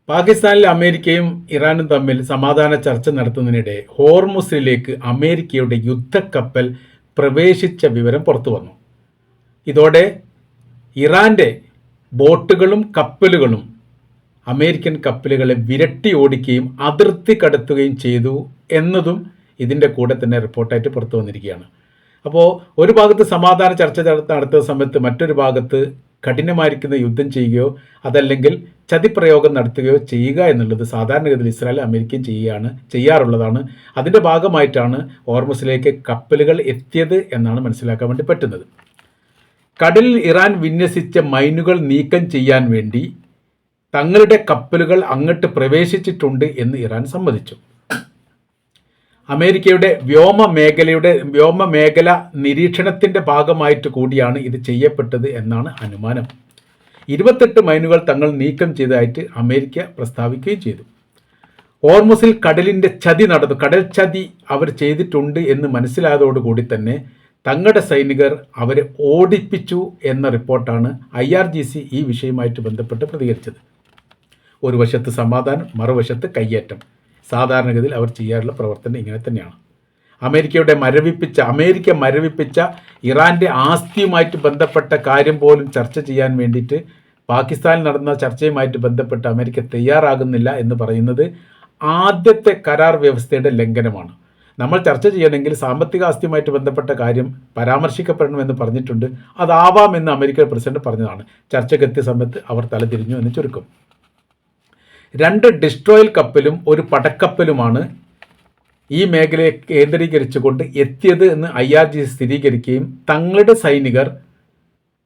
പാകിസ്ഥാനിൽ അമേരിക്കയും ഇറാനും തമ്മിൽ സമാധാന ചർച്ച നടത്തുന്നതിനിടെ ഹോർമുസിലേക്ക് അമേരിക്കയുടെ യുദ്ധക്കപ്പൽ പ്രവേശിച്ച വിവരം പുറത്തുവന്നു. ഇതോടെ ഇറാന്റെ ബോട്ടുകളും കപ്പലുകളും അമേരിക്കൻ കപ്പലുകളെ വിരട്ടി ഓടിക്കുകയും അതിർത്തി കടത്തുകയും ചെയ്തു എന്നതും ഇതിൻ്റെ കൂടെ തന്നെ റിപ്പോർട്ടായിട്ട് പുറത്തു വന്നിരിക്കുകയാണ്. അപ്പോൾ ഒരു ഭാഗത്ത് സമാധാന ചർച്ച നടത്തുന്ന സമയത്ത് മറ്റൊരു ഭാഗത്ത് കഠിനമായിരിക്കുന്ന യുദ്ധം ചെയ്യുകയോ അതല്ലെങ്കിൽ ചതിപ്രയോഗം നടത്തുകയോ ചെയ്യുക എന്നുള്ളത് സാധാരണഗതിയിൽ ഇസ്രായേൽ അമേരിക്കയും ചെയ്യാറുള്ളതാണ്. അതിൻ്റെ ഭാഗമായിട്ടാണ് ഹോർമുസിലേക്ക് കപ്പലുകൾ എത്തിയത് എന്നാണ് മനസ്സിലാക്കാൻ വേണ്ടി പറ്റുന്നത്. കടലിൽ ഇറാൻ വിന്യസിച്ച മൈനുകൾ നീക്കം ചെയ്യാൻ വേണ്ടി തങ്ങളുടെ കപ്പലുകൾ അങ്ങോട്ട് പ്രവേശിച്ചിട്ടുണ്ട് എന്ന് ഇറാൻ സമ്മതിച്ചു. അമേരിക്കയുടെ വ്യോമമേഖല നിരീക്ഷണത്തിൻ്റെ ഭാഗമായിട്ട് കൂടിയാണ് ഇത് ചെയ്യപ്പെട്ടത് എന്നാണ് അനുമാനം. 28 മൈനുകൾ തങ്ങൾ നീക്കം ചെയ്തതായിട്ട് അമേരിക്ക പ്രസ്താവിക്കുകയും ചെയ്തു. ഹോർമുസിൽ കടലിൻ്റെ ചതി നടന്നു. കടൽ ചതി അവർ ചെയ്തിട്ടുണ്ട് എന്ന് മനസ്സിലായതോടുകൂടി തന്നെ തങ്ങളുടെ സൈനികർ അവരെ ഓടിപ്പിച്ചു എന്ന റിപ്പോർട്ടാണ് IRGC ഈ വിഷയവുമായിട്ട് ബന്ധപ്പെട്ട് പ്രതികരിച്ചത്. ഒരു വശത്ത് സമാധാനം, മറുവശത്ത് കയ്യേറ്റം. സാധാരണഗതിയിൽ അവർ ചെയ്യാറുള്ള പ്രവർത്തനം ഇങ്ങനെ തന്നെയാണ്. അമേരിക്ക മരവിപ്പിച്ച ഇറാൻ്റെ ആസ്തിയുമായിട്ട് ബന്ധപ്പെട്ട കാര്യം പോലും ചർച്ച ചെയ്യാൻ വേണ്ടിയിട്ട് പാകിസ്ഥാനിൽ നടന്ന ചർച്ചയുമായിട്ട് ബന്ധപ്പെട്ട് അമേരിക്ക തയ്യാറാകുന്നില്ല എന്ന് പറയുന്നത് ആദ്യത്തെ കരാർ വ്യവസ്ഥയുടെ ലംഘനമാണ്. നമ്മൾ ചർച്ച ചെയ്യണമെങ്കിൽ സാമ്പത്തിക ആസ്തിയുമായിട്ട് ബന്ധപ്പെട്ട കാര്യം പരാമർശിക്കപ്പെടണമെന്ന് പറഞ്ഞിട്ടുണ്ട്. അതാവാമെന്ന് അമേരിക്കൻ പ്രസിഡന്റ് പറഞ്ഞതാണ്. ചർച്ചയ്ക്കെത്തിയ സമയത്ത് അവർ തലതിരിഞ്ഞു എന്ന് ചുരുക്കം. 2 ഡിസ്ട്രോയൽ കപ്പലും ഒരു പടക്കപ്പലുമാണ് ഈ മേഖലയെ കേന്ദ്രീകരിച്ചുകൊണ്ട് എത്തിയത് എന്ന് IRGC സ്ഥിരീകരിക്കുകയും തങ്ങളുടെ സൈനികർ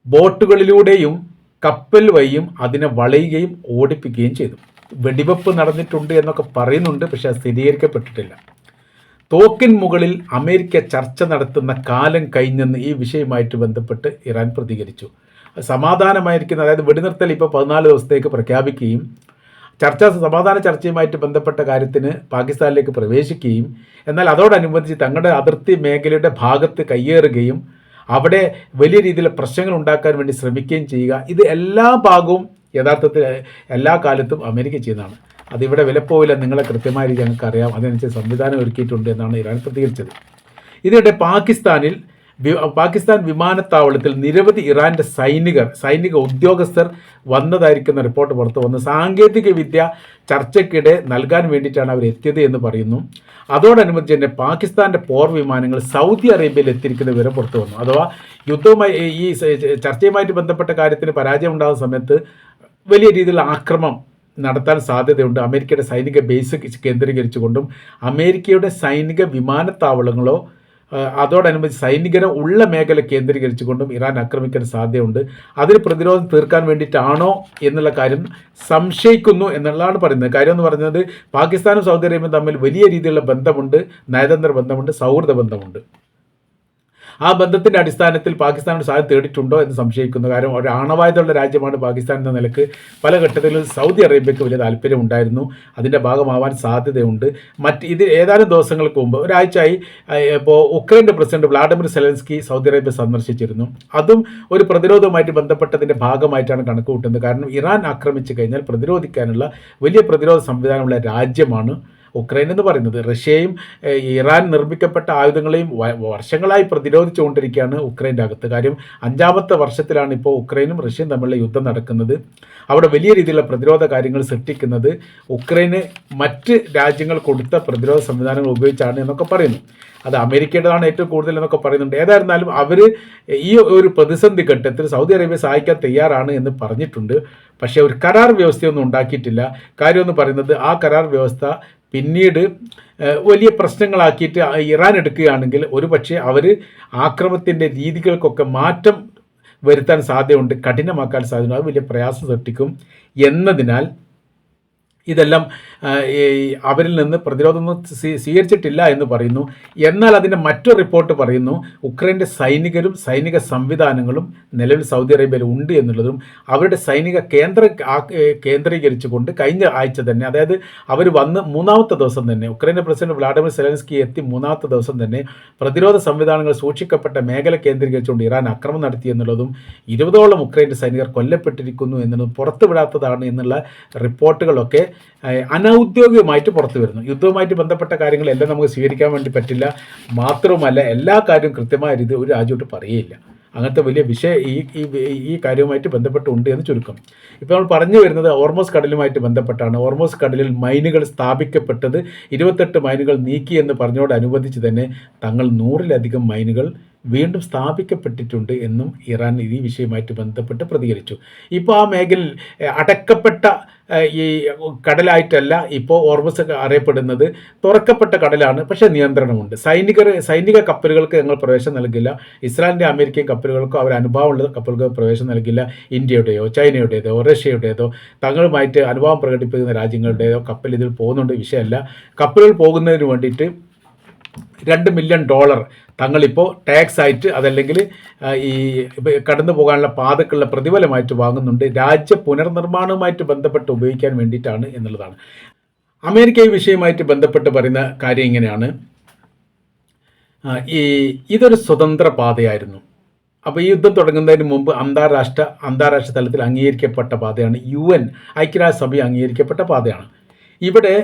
ബോട്ടുകളിലൂടെയും കപ്പൽ വഴിയും അതിനെ വളയുകയും ഓടിപ്പിക്കുകയും ചെയ്തു. വെടിവെപ്പ് നടന്നിട്ടുണ്ട് എന്നൊക്കെ പറയുന്നുണ്ട്, പക്ഷെ അത് സ്ഥിരീകരിക്കപ്പെട്ടിട്ടില്ല. തോക്കിൻ മുകളിൽ അമേരിക്ക ചർച്ച നടത്തുന്ന കാലം കഴിഞ്ഞെന്ന് ഈ വിഷയവുമായിട്ട് ബന്ധപ്പെട്ട് ഇറാൻ പ്രതികരിച്ചു. സമാധാനമായിരിക്കുന്ന, അതായത് വെടിനിർത്തൽ ഇപ്പോൾ 14 ദിവസത്തേക്ക് പ്രഖ്യാപിക്കുകയും സമാധാന ചർച്ചയുമായിട്ട് ബന്ധപ്പെട്ട കാര്യത്തിന് പാകിസ്ഥാനിലേക്ക് പ്രവേശിക്കുകയും എന്നാൽ അതോടനുബന്ധിച്ച് തങ്ങളുടെ അതിർത്തി മേഖലയുടെ ഭാഗത്ത് കയ്യേറുകയും അവിടെ വലിയ രീതിയിൽ പ്രശ്നങ്ങൾ ഉണ്ടാക്കാൻ വേണ്ടി ശ്രമിക്കുകയും ചെയ്യുക, ഇത് എല്ലാ ഭാഗവും യഥാർത്ഥത്തിൽ എല്ലാ കാലത്തും അമേരിക്ക ചെയ്യുന്നതാണ്. അതിവിടെ വിലപ്പോവില്ല, നിങ്ങളെ കൃത്യമായ രീതി ഞങ്ങൾക്ക് അറിയാം, അതിനനുസരിച്ച് സംവിധാനം ഒരുക്കിയിട്ടുണ്ട് എന്നാണ് ഇറാൻ പ്രതികരിച്ചത്. ഇതിനിടെ പാകിസ്ഥാൻ വിമാനത്താവളത്തിൽ നിരവധി ഇറാൻ്റെ സൈനിക ഉദ്യോഗസ്ഥർ വന്നതായിരിക്കുന്ന റിപ്പോർട്ട് പുറത്തു വന്നു. സാങ്കേതിക വിദ്യ ചർച്ചയ്ക്കിടെ നൽകാൻ വേണ്ടിയിട്ടാണ് അവർ എത്തിയത് എന്ന് പറയുന്നു. അതോടനുബന്ധിച്ച് തന്നെ പാകിസ്ഥാൻ്റെ പോർ വിമാനങ്ങൾ സൗദി അറേബ്യയിൽ എത്തിയിരിക്കുന്ന വിവരം പുറത്തു വന്നു. അഥവാ ഈ ചർച്ചയുമായിട്ട് ബന്ധപ്പെട്ട കാര്യത്തിന് പരാജയം ഉണ്ടാകുന്ന സമയത്ത് വലിയ രീതിയിലുള്ള ആക്രമണം നടത്താൻ സാധ്യതയുണ്ട്. അമേരിക്കയുടെ സൈനിക ബേസ് കേന്ദ്രീകരിച്ചുകൊണ്ടും അമേരിക്കയുടെ സൈനിക വിമാനത്താവളങ്ങളോ അതോടനുബന്ധിച്ച് സൈനികരെ ഉള്ള മേഖല കേന്ദ്രീകരിച്ചുകൊണ്ടും ഇറാൻ ആക്രമിക്കാൻ സാധ്യതയുണ്ട്. അതിന് പ്രതിരോധം തീർക്കാൻ വേണ്ടിയിട്ടാണോ എന്നുള്ള കാര്യം സംശയിക്കുന്നു എന്നുള്ളതാണ് പറയുന്നത്. കാര്യം എന്ന് പറയുന്നത് പാകിസ്ഥാനും സൗദി അറേബ്യയും തമ്മിൽ വലിയ രീതിയിലുള്ള ബന്ധമുണ്ട്, നയതന്ത്ര ബന്ധമുണ്ട്, സൗഹൃദ ബന്ധമുണ്ട്. ആ ബന്ധത്തിൻ്റെ അടിസ്ഥാനത്തിൽ പാകിസ്ഥാനോട് സഹായം തേടിയിട്ടുണ്ടോ എന്ന് സംശയിക്കുന്നു. കാരണം ഒരു ആണവായുധമുള്ള രാജ്യമാണ് പാകിസ്ഥാൻ എന്ന നിലക്ക് പല ഘട്ടത്തിലും സൗദി അറേബ്യക്ക് വലിയ താല്പര്യം ഉണ്ടായിരുന്നു, അതിൻ്റെ ഭാഗമാവാൻ സാധ്യതയുണ്ട്. ഇത് ഏതാനും ദിവസങ്ങൾക്ക് മുമ്പ്, ഒരാഴ്ചയായി ഇപ്പോൾ ഉക്രൈൻ്റെ president Vladimir Zelensky Saudi Arabia സന്ദർശിച്ചിരുന്നു. അതും ഒരു പ്രതിരോധവുമായിട്ട് ബന്ധപ്പെട്ടതിൻ്റെ ഭാഗമായിട്ടാണ് കണക്ക് കൂട്ടുന്നത്. കാരണം ഇറാൻ ആക്രമിച്ചു കഴിഞ്ഞാൽ പ്രതിരോധിക്കാനുള്ള വലിയ പ്രതിരോധ സംവിധാനമുള്ള രാജ്യമാണ് ഉക്രൈൻ എന്ന് പറയുന്നത്. റഷ്യയും ഇറാൻ നിർമ്മിക്കപ്പെട്ട ആയുധങ്ങളെയും വർഷങ്ങളായി പ്രതിരോധിച്ചുകൊണ്ടിരിക്കുകയാണ് ഉക്രൈൻ്റെ അകത്ത്. കാര്യം 5ാമത്തെ വർഷത്തിലാണ് ഇപ്പോൾ ഉക്രൈനും റഷ്യയും തമ്മിലുള്ള യുദ്ധം നടക്കുന്നത്. അവിടെ വലിയ രീതിയിലുള്ള പ്രതിരോധ കാര്യങ്ങൾ സൃഷ്ടിക്കുന്നത് ഉക്രൈന് മറ്റ് രാജ്യങ്ങൾ കൊടുത്ത പ്രതിരോധ സംവിധാനങ്ങൾ ഉപയോഗിച്ചാണ് എന്നൊക്കെ പറയുന്നു. അത് അമേരിക്കയുടേതാണ് ഏറ്റവും കൂടുതൽ എന്നൊക്കെ പറയുന്നുണ്ട്. ഏതായിരുന്നാലും അവർ ഈ ഒരു പ്രതിസന്ധി ഘട്ടത്തിൽ സൗദി അറേബ്യ സഹായിക്കാൻ തയ്യാറാണ് എന്ന് പറഞ്ഞിട്ടുണ്ട്. പക്ഷേ ഒരു കരാർ വ്യവസ്ഥയൊന്നും ഉണ്ടാക്കിയിട്ടില്ല. കാര്യമെന്ന് പറയുന്നത് ആ കരാർ വ്യവസ്ഥ പിന്നീട് വലിയ പ്രശ്നങ്ങളാക്കിയിട്ട് ഇറാൻ എടുക്കുകയാണെങ്കിൽ ഒരുപക്ഷെ അവർ ആക്രമണത്തിൻ്റെ രീതികൾക്കൊക്കെ മാറ്റം വരുത്താൻ സാധ്യതയുണ്ട്, കഠിനമാക്കാൻ സാധ്യതയുണ്ട്. അത് വലിയ പ്രയാസം സൃഷ്ടിക്കും എന്നതിനാൽ ഇതെല്ലാം അവരിൽ നിന്ന് പ്രതിരോധമൊന്നും സ്വീകരിച്ചിട്ടില്ല എന്ന് പറയുന്നു. എന്നാൽ അതിൻ്റെ മറ്റൊരു റിപ്പോർട്ട് പറയുന്നു ഉക്രൈൻ്റെ സൈനികരും സൈനിക സംവിധാനങ്ങളും നിലവിൽ സൗദി അറേബ്യയിൽ ഉണ്ട് എന്നുള്ളതും അവരുടെ സൈനിക കേന്ദ്രീകരിച്ചുകൊണ്ട് കഴിഞ്ഞ ആഴ്ച തന്നെ, അതായത് അവർ വന്ന് 3ാമത്തെ ദിവസം തന്നെ ഉക്രൈൻ്റെ പ്രസിഡന്റ് വ്ളാഡിമിർ സെലൻസ്കി എത്തി 3ാമത്തെ ദിവസം തന്നെ പ്രതിരോധ സംവിധാനങ്ങൾ സൂക്ഷിക്കപ്പെട്ട മേഖല കേന്ദ്രീകരിച്ചുകൊണ്ട് ഇറാൻ ആക്രമണം നടത്തി എന്നുള്ളതും 20ഓളം ഉക്രൈൻ്റെ സൈനികർ കൊല്ലപ്പെട്ടിരിക്കുന്നു എന്നുള്ളതും പുറത്തുവിടാത്തതാണ് എന്നുള്ള റിപ്പോർട്ടുകളൊക്കെ അനൗദ്യോഗികമായിട്ട് പുറത്തു വരുന്നു. യുദ്ധവുമായിട്ട് ബന്ധപ്പെട്ട കാര്യങ്ങളെല്ലാം നമുക്ക് സ്വീകരിക്കാൻ വേണ്ടി പറ്റില്ല. മാത്രവുമല്ല എല്ലാ കാര്യവും കൃത്യമായ രീതിയിൽ ഒരു രാജ്യമായിട്ട് പറയുകയില്ല. അങ്ങനത്തെ വലിയ വിഷയം ഈ കാര്യവുമായിട്ട് ബന്ധപ്പെട്ടുണ്ട് എന്ന് ചുരുക്കം. ഇപ്പോൾ നമ്മൾ പറഞ്ഞു വരുന്നത് ഹോർമൂസ് കടലുമായിട്ട് ബന്ധപ്പെട്ടാണ്. ഹോർമൂസ് കടലിൽ മൈനുകൾ സ്ഥാപിക്കപ്പെട്ടത് 28 മൈനുകൾ നീക്കി എന്ന് പറഞ്ഞോടനുബന്ധിച്ച് തന്നെ തങ്ങൾ 100-ലധികം മൈനുകൾ വീണ്ടും സ്ഥാപിക്കപ്പെട്ടിട്ടുണ്ട് എന്നും ഇറാൻ ഈ വിഷയവുമായിട്ട് ബന്ധപ്പെട്ട് പ്രതികരിച്ചു. ഇപ്പോൾ ആ മേഖലയിൽ അടക്കപ്പെട്ട ഈ കടലായിട്ടല്ല ഇപ്പോൾ ഹോർമൂസ് അറിയപ്പെടുന്നത്, തുറക്കപ്പെട്ട കടലാണ്. പക്ഷേ നിയന്ത്രണമുണ്ട്. സൈനിക കപ്പലുകൾക്ക് ഞങ്ങൾ പ്രവേശനം നൽകില്ല. ഇസ്രായേലിൻ്റെ അമേരിക്കൻ കപ്പലുകൾക്കോ അവർ അനുഭവമുള്ള കപ്പലുകൾക്ക് പ്രവേശനം നൽകില്ല. ഇന്ത്യയുടെയോ ചൈനയുടേതോ റഷ്യയുടേതോ തങ്ങളുമായിട്ട് അനുഭവം പ്രകടിപ്പിക്കുന്ന രാജ്യങ്ങളുടേതോ കപ്പൽ ഇതിൽ പോകുന്നുണ്ട്, വിഷയമല്ല. കപ്പലുകൾ പോകുന്നതിന് വേണ്ടിയിട്ട് $2 മില്യൺ തങ്ങളിപ്പോൾ ടാക്സ് ആയിട്ട് അതല്ലെങ്കിൽ ഈ കടന്നു പോകാനുള്ള പാതക്കുള്ള പ്രതിഫലമായിട്ട് വാങ്ങുന്നുണ്ട്. രാജ്യ പുനർനിർമ്മാണവുമായിട്ട് ബന്ധപ്പെട്ട് ഉപയോഗിക്കാൻ വേണ്ടിയിട്ടാണ് എന്നുള്ളതാണ്. അമേരിക്ക ഈ വിഷയവുമായിട്ട് ബന്ധപ്പെട്ട് പറയുന്ന കാര്യം ഇങ്ങനെയാണ്. ഇതൊരു സ്വതന്ത്ര പാതയായിരുന്നു. അപ്പോൾ ഈ യുദ്ധം തുടങ്ങുന്നതിന് മുമ്പ് അന്താരാഷ്ട്ര തലത്തിൽ അംഗീകരിക്കപ്പെട്ട പാതയാണ്. UN ഐക്യരാഷ്ട്രസഭ അംഗീകരിക്കപ്പെട്ട പാതയാണ്. ഇവിടെ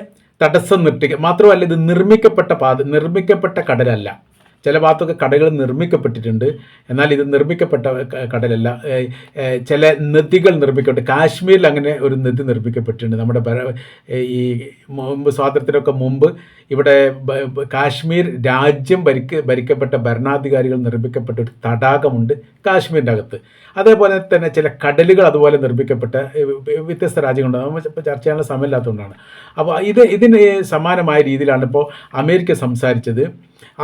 തടസ്സം മാത്രമല്ല ഇത് നിർമ്മിക്കപ്പെട്ട കടലല്ല. ചില ഭാഗത്തൊക്കെ കടകൾ നിർമ്മിക്കപ്പെട്ടിട്ടുണ്ട്, എന്നാൽ ഇത് നിർമ്മിക്കപ്പെട്ട കടലല്ല. ചില നദികൾ നിർമ്മിക്കപ്പെട്ടു. കാശ്മീരിൽ അങ്ങനെ ഒരു നദി നിർമ്മിക്കപ്പെട്ടിട്ടുണ്ട്. നമ്മുടെ ഈ സ്വാതന്ത്ര്യത്തിനൊക്കെ മുമ്പ് ഇവിടെ കാശ്മീർ രാജ്യം ഭരിക്കപ്പെട്ട ഭരണാധികാരികൾ നിർമ്മിക്കപ്പെട്ട ഒരു തടാകമുണ്ട് കാശ്മീരിൻ്റെ അകത്ത്. അതേപോലെ തന്നെ ചില കടലുകൾ അതുപോലെ നിർമ്മിക്കപ്പെട്ട വ്യത്യസ്ത രാജ്യങ്ങളുണ്ട്. നമ്മൾ ചർച്ച ചെയ്യാനുള്ള സമയമില്ലാത്തതുകൊണ്ടാണ്. അപ്പോൾ ഇതിന് സമാനമായ രീതിയിലാണ് ഇപ്പോൾ അമേരിക്ക സംസാരിച്ചത്.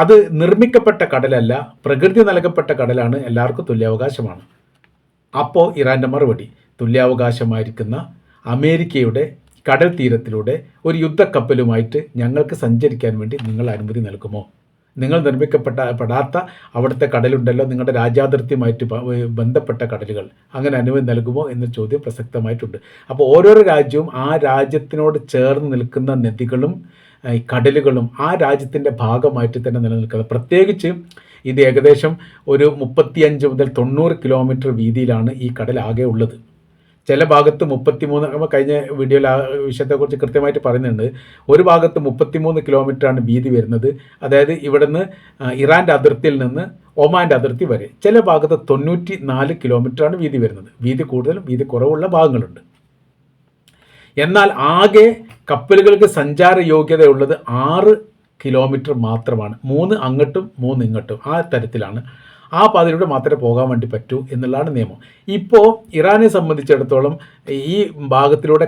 അത് നിർമ്മിക്കപ്പെട്ട കടലല്ല, പ്രകൃതി നൽകപ്പെട്ട കടലാണ്, എല്ലാവർക്കും തുല്യാവകാശമാണ്. അപ്പോൾ ഇറാൻ്റെ മറുപടി, തുല്യാവകാശമായിരിക്കുന്ന അമേരിക്കയുടെ കടൽ തീരത്തിലൂടെ ഒരു യുദ്ധക്കപ്പലുമായിട്ട് ഞങ്ങൾക്ക് സഞ്ചരിക്കാൻ വേണ്ടി നിങ്ങൾ അനുമതി നൽകുമോ? നിങ്ങൾ നിർമ്മിക്കപ്പെടാത്ത അവിടുത്തെ കടലുണ്ടല്ലോ, നിങ്ങളുടെ രാജ്യാതിർത്തിയുമായിട്ട് ബന്ധപ്പെട്ട കടലുകൾ, അങ്ങനെ അനുമതി നൽകുമോ എന്ന ചോദ്യം പ്രസക്തമായിട്ടുണ്ട്. അപ്പോൾ ഓരോരോ രാജ്യവും ആ രാജ്യത്തിനോട് ചേർന്ന് നിൽക്കുന്ന നദികളും കടലുകളും ആ രാജ്യത്തിൻ്റെ ഭാഗമായിട്ട് തന്നെ നിലനിൽക്കുന്നത്. പ്രത്യേകിച്ച് ഇത് ഏകദേശം ഒരു 35 മുതൽ 90 കിലോമീറ്റർ വീതിയിലാണ് ഈ കടൽ ആകെ ഉള്ളത്. ചില ഭാഗത്ത് 33, നമ്മൾ കഴിഞ്ഞ വീഡിയോയിൽ ആ വിഷയത്തെക്കുറിച്ച് കൃത്യമായിട്ട് പറയുന്നുണ്ട്. ഒരു ഭാഗത്ത് 33 കിലോമീറ്ററാണ് വീതി വരുന്നത്. അതായത് ഇവിടുന്ന് ഇറാൻ്റെ അതിർത്തിയിൽ നിന്ന് ഒമാൻ്റെ അതിർത്തി വരെ. ചില ഭാഗത്ത് 94 കിലോമീറ്ററാണ് വീതി വരുന്നത്. വീതി കൂടുതലും വീതി കുറവുള്ള ഭാഗങ്ങളുണ്ട്. എന്നാൽ ആകെ കപ്പലുകൾക്ക് സഞ്ചാര യോഗ്യതയുള്ളത് 6 കിലോമീറ്റർ മാത്രമാണ്. 3 അങ്ങോട്ടും 3 ഇങ്ങോട്ടും, ആ തരത്തിലാണ്. ആ പാതയിലൂടെ മാത്രമേ പോകാൻ വേണ്ടി പറ്റൂ എന്നുള്ളതാണ് നിയമം. ഇപ്പോൾ ഇറാനെ സംബന്ധിച്ചിടത്തോളം ഈ ഭാഗത്തിലൂടെ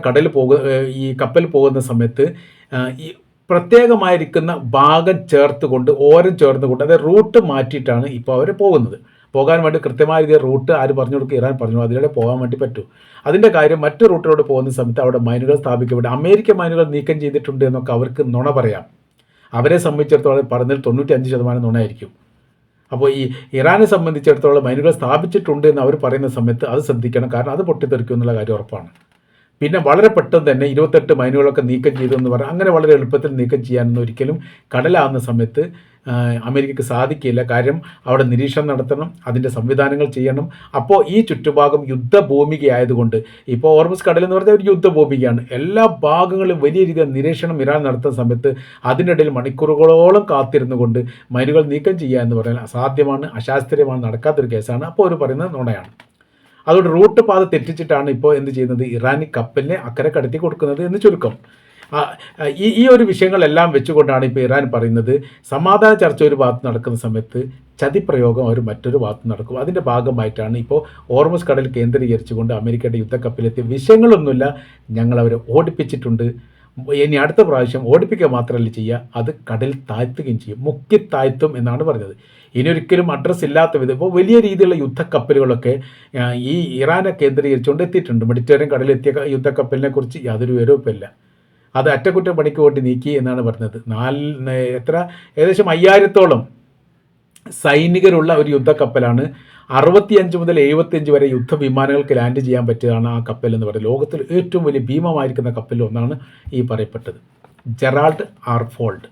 ഈ കപ്പൽ പോകുന്ന സമയത്ത് ഈ പ്രത്യേകമായിരിക്കുന്ന ഭാഗം ചേർത്തുകൊണ്ട്, ഓരം ചേർത്തുകൊണ്ട്, അതായത് റൂട്ട് മാറ്റിയിട്ടാണ് ഇപ്പോൾ അവർ പോകുന്നത്. പോകാൻ വേണ്ടി കൃത്യമായ രീതിയിൽ റൂട്ട് ആര് പറഞ്ഞു കൊടുക്കുക? ഇറാൻ പറഞ്ഞു, അതിലൂടെ പോകാൻ വേണ്ടി പറ്റൂ. അതിൻ്റെ കാര്യം മറ്റു റൂട്ടിലൂടെ പോകുന്ന സമയത്ത് അവിടെ മൈനുകൾ സ്ഥാപിക്കപ്പെടും. അമേരിക്ക മൈനുകൾ നീക്കം ചെയ്തിട്ടുണ്ട് എന്നൊക്കെ അവർക്ക് നുണ പറയാം. അവരെ സംബന്ധിച്ചിടത്തോളം പറഞ്ഞതിൽ 95% നുണയായിരിക്കും. അപ്പോൾ ഈ ഇറാനെ സംബന്ധിച്ചിടത്തോളം മൈനുകൾ സ്ഥാപിച്ചിട്ടുണ്ട് എന്ന് അവർ പറയുന്ന സമയത്ത് അത് ശ്രദ്ധിക്കണം. കാരണം അത് പൊട്ടിത്തെറിക്കും എന്നുള്ള കാര്യം ഉറപ്പാണ്. പിന്നെ വളരെ പെട്ടെന്ന് തന്നെ 28 മൈനുകളൊക്കെ നീക്കം ചെയ്തു എന്ന് പറഞ്ഞാൽ അങ്ങനെ വളരെ എളുപ്പത്തിൽ നീക്കം ചെയ്യാനൊന്നും ഒരിക്കലും കടലാകുന്ന സമയത്ത് അമേരിക്കയ്ക്ക് സാധിക്കില്ല. കാര്യം അവിടെ നിരീക്ഷണം നടത്തണം, അതിൻ്റെ സംവിധാനങ്ങൾ ചെയ്യണം. അപ്പോൾ ഈ ചുറ്റുഭാഗം യുദ്ധഭൂമികയായതുകൊണ്ട്, ഇപ്പോൾ ഹോർമൂസ് കടൽ എന്ന് പറഞ്ഞാൽ ഒരു യുദ്ധഭൂമികയാണ്. എല്ലാ ഭാഗങ്ങളിലും വലിയ രീതിയിൽ നിരീക്ഷണം ഇറാൻ നടത്തുന്ന സമയത്ത് അതിനിടയിൽ മണിക്കൂറുകളോളം കാത്തിരുന്നു കൊണ്ട് മൈനുകൾ നീക്കം ചെയ്യുക എന്ന് പറഞ്ഞാൽ അസാധ്യമാണ്, അശാസ്ത്രീയമാണ്, നടക്കാത്തൊരു കേസാണ്. അപ്പോൾ അവർ പറയുന്നത് നുണയാണ്. അതുകൊണ്ട് റൂട്ട് പാത തെറ്റിച്ചിട്ടാണ് ഇപ്പോൾ എന്ത് ചെയ്യുന്നത്? ഇറാനി കപ്പലിനെ അക്കരെ കടത്തി കൊടുക്കുന്നത് എന്ന് ചുരുക്കം. ഈ ഒരു വിഷയങ്ങളെല്ലാം വെച്ചുകൊണ്ടാണ് ഇപ്പോൾ ഇറാൻ പറയുന്നത് സമാധാന ചർച്ച ഒരു ഭാഗത്ത് നടക്കുന്ന സമയത്ത് ചതിപ്രയോഗം അവർ മറ്റൊരു ഭാഗത്ത് നടക്കും. അതിൻ്റെ ഭാഗമായിട്ടാണ് ഇപ്പോൾ ഹോർമൂസ് കടൽ കേന്ദ്രീകരിച്ചുകൊണ്ട് അമേരിക്കയുടെ യുദ്ധക്കപ്പലെത്തിയ വിഷയങ്ങളൊന്നുമില്ല, ഞങ്ങൾ അവരെ ഓടിപ്പിച്ചിട്ടുണ്ട്. ഇനി അടുത്ത പ്രാവശ്യം ഓടിപ്പിക്കുക മാത്രമല്ല ചെയ്യുക, അത് കടൽ താഴ്ത്തുകയും ചെയ്യും, മുക്കി താഴ്ത്തും എന്നാണ് പറഞ്ഞത്. ഇനി ഒരിക്കലും അഡ്രസ്സ് ഇല്ലാത്ത വിധം ഇപ്പോൾ വലിയ രീതിയിലുള്ള യുദ്ധക്കപ്പലുകളൊക്കെ ഈ ഇറാനെ കേന്ദ്രീകരിച്ചുകൊണ്ട് എത്തിയിട്ടുണ്ട്. മെഡിറ്ററേനിയൻ കടലിലെത്തിയ യുദ്ധക്കപ്പലിനെ കുറിച്ച് യാതൊരു വിവരവും ഇല്ല. അത് അറ്റകുറ്റപ്പണിക്ക് വേണ്ടി നീക്കി എന്നാണ് പറഞ്ഞത്. ഏകദേശം 5000-ഓളം സൈനികരുള്ള ഒരു യുദ്ധക്കപ്പലാണ്. 65 മുതൽ 75 വരെ യുദ്ധവിമാനങ്ങൾക്ക് ലാൻഡ് ചെയ്യാൻ പറ്റിയതാണ് ആ കപ്പൽ എന്ന് പറയുന്നത്. ലോകത്തിൽ ഏറ്റവും വലിയ ഭീമമായിരിക്കുന്ന കപ്പലിൽ ഒന്നാണ് ഈ പറയപ്പെട്ടത്. Gerald R fold.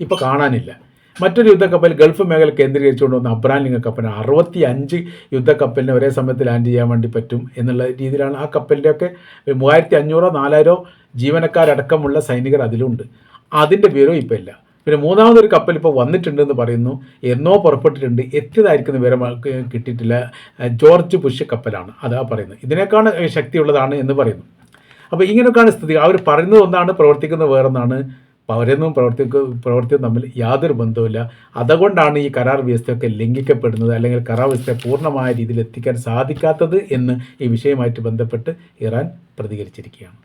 ഇപ്പോൾ കാണാനില്ല. മറ്റൊരു യുദ്ധക്കപ്പൽ ഗൾഫ് മേഖല കേന്ദ്രീകരിച്ചുകൊണ്ട് വന്ന അബ്രാം ലിങ്കൺ കപ്പലിന് 65 യുദ്ധക്കപ്പലിന് ഒരേ സമയത്ത് ലാൻഡ് ചെയ്യാൻ വേണ്ടി പറ്റും എന്നുള്ള രീതിയിലാണ് ആ കപ്പലിൻ്റെയൊക്കെ 3500 4000 ജീവനക്കാരടക്കമുള്ള സൈനികർ അതിലുണ്ട്. അതിൻ്റെ വിവരം ഇപ്പോൾ ഇല്ല. പിന്നെ മൂന്നാമതൊരു കപ്പൽ ഇപ്പോൾ വന്നിട്ടുണ്ടെന്ന് പറയുന്നു, എന്നോ പുറപ്പെട്ടിട്ടുണ്ട്, എത്തിയതായിരിക്കുന്ന വിവരം കിട്ടിയിട്ടില്ല. ജോർജ് ബുഷ് കപ്പലാണ് അതാ പറയുന്നത്, ഇതിനേക്കാൾ ശക്തിയുള്ളതാണ് എന്ന് പറയുന്നു. അപ്പോൾ ഇങ്ങനെയൊക്കെയാണ് സ്ഥിതി. അവർ പറയുന്നത് ഒന്നാണ്, പ്രവർത്തിക്കുന്നത് വേറൊന്നാണ്. അവരൊന്നും പ്രവർത്തിയും തമ്മിൽ യാതൊരു ബന്ധവുമില്ല. അതുകൊണ്ടാണ് ഈ കരാർ വ്യവസ്ഥയൊക്കെ ലംഘിക്കപ്പെടുന്നത്, അല്ലെങ്കിൽ കരാർ വ്യവസ്ഥയെ പൂർണ്ണമായ രീതിയിൽ എത്തിക്കാൻ സാധിക്കാത്തത് എന്ന് ഈ വിഷയവുമായിട്ട് ബന്ധപ്പെട്ട് ഇറാൻ പ്രതികരിച്ചിരിക്കുകയാണ്.